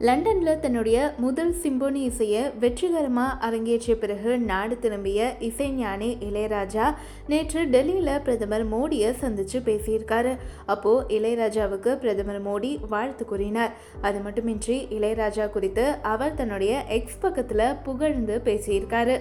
லண்டன்ல தன்னுடைய முதல் சிம்போனி இசையை வெற்றிகரமாக அரங்கேற்றிய பிறகு நாடு திரும்பிய இசைஞானி இளையராஜா நேற்று டெல்லியில் பிரதமர் மோடியை சந்திச்சு பேசியிருக்காரு. அப்போ இளையராஜாவுக்கு பிரதமர் மோடி வாழ்த்து கூறினார். அது மட்டுமின்றி இளையராஜா குறித்து அவர் தன்னுடைய எக்ஸ் பக்கத்தில் புகழ்ந்து பேசியிருக்காரு.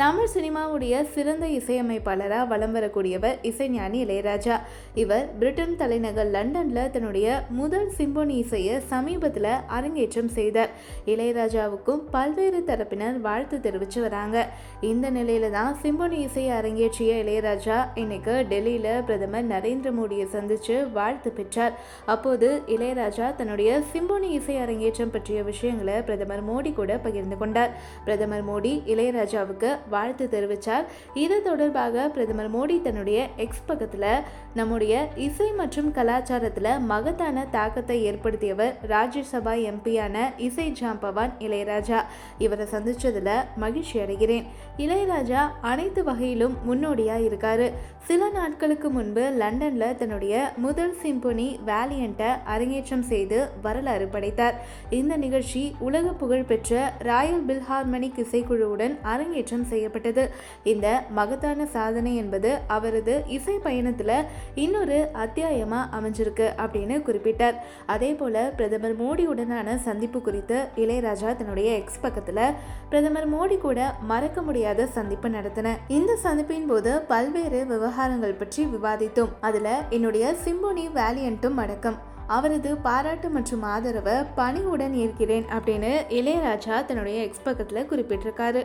தமிழ் சினிமாவுடைய சிறந்த இசையமைப்பாளராக வலம் வரக்கூடியவர் இசைஞானி இளையராஜா. இவர் பிரிட்டன் தலைநகர் லண்டன்ல தன்னுடைய முதல் சிம்போனி இசையை சமீபத்தில் அரங்கேற்றம் செய்தார். இளையராஜாவுக்கும் பல்வேறு தரப்பினர் வாழ்த்து தெரிவித்து வராங்க. இந்த நிலையில தான் சிம்போனி இசையை அரங்கேற்றிய இளையராஜா இன்னைக்கு டெல்லியில பிரதமர் நரேந்திர மோடியை சந்திச்சு வாழ்த்து பெற்றார். அப்போது இளையராஜா தன்னுடைய சிம்போனி இசை அரங்கேற்றம் பற்றிய விஷயங்களை பிரதமர் மோடி கூட பகிர்ந்து கொண்டார். பிரதமர் மோடி இளையராஜாவுக்கு வாழ்த்து தெரிவித்தார். இது தொடர்பாக பிரதமர் மோடி தன்னுடைய எக்ஸ் பக்கத்தில் நம்முடைய இசை மற்றும் கலாச்சாரத்தில் மகத்தான தாக்கத்தை ஏற்படுத்தியவர் ராஜ்யசபா எம்பியான இசை ஜாம்பவான் இளையராஜா. இவரை சந்திச்சதுல மகிழ்ச்சி அடைகிறேன். இளையராஜா அனைத்து வகையிலும் முன்னோடியா இருக்காரு. சில நாட்களுக்கு முன்பு லண்டன்ல தன்னுடைய முதல் சிம்போனி வேலியண்ட்டை அரங்கேற்றம் செய்து வரலாறு படைத்தார். இந்த நிகழ்ச்சி உலக புகழ் பெற்ற ராயல் பில்ஹார்மனிக் இசைக்குழுவுடன் அரங்கேற்றம் செய்யப்பட்டது. இந்த மகத்தான சாதனை என்பது அவரது இசை பயணத்துல இன்னொரு அத்தியாயமா அமைஞ்சிருக்கு அப்படின்னு குறிப்பிட்டார். அதே போல பிரதமர் மோடியுடனான சந்திப்பு குறித்து இளையராஜா தன்னுடைய எக்ஸ் பக்கத்துல பிரதமர் மோடி கூட மறக்க முடியாத சந்திப்பு நடத்தின. இந்த சந்திப்பின் போது பல்வேறு விவகாரங்கள் பற்றி விவாதித்தோம். அதுல என்னுடைய சிம்போனி வேலியண்ட்டும் அடக்கம். அவரது பாராட்டு மற்றும் ஆதரவை பணிவுடன் ஏற்கிறேன் அப்படின்னு இளையராஜா தன்னுடைய எக்ஸ் பக்கத்துல குறிப்பிட்டிருக்காரு.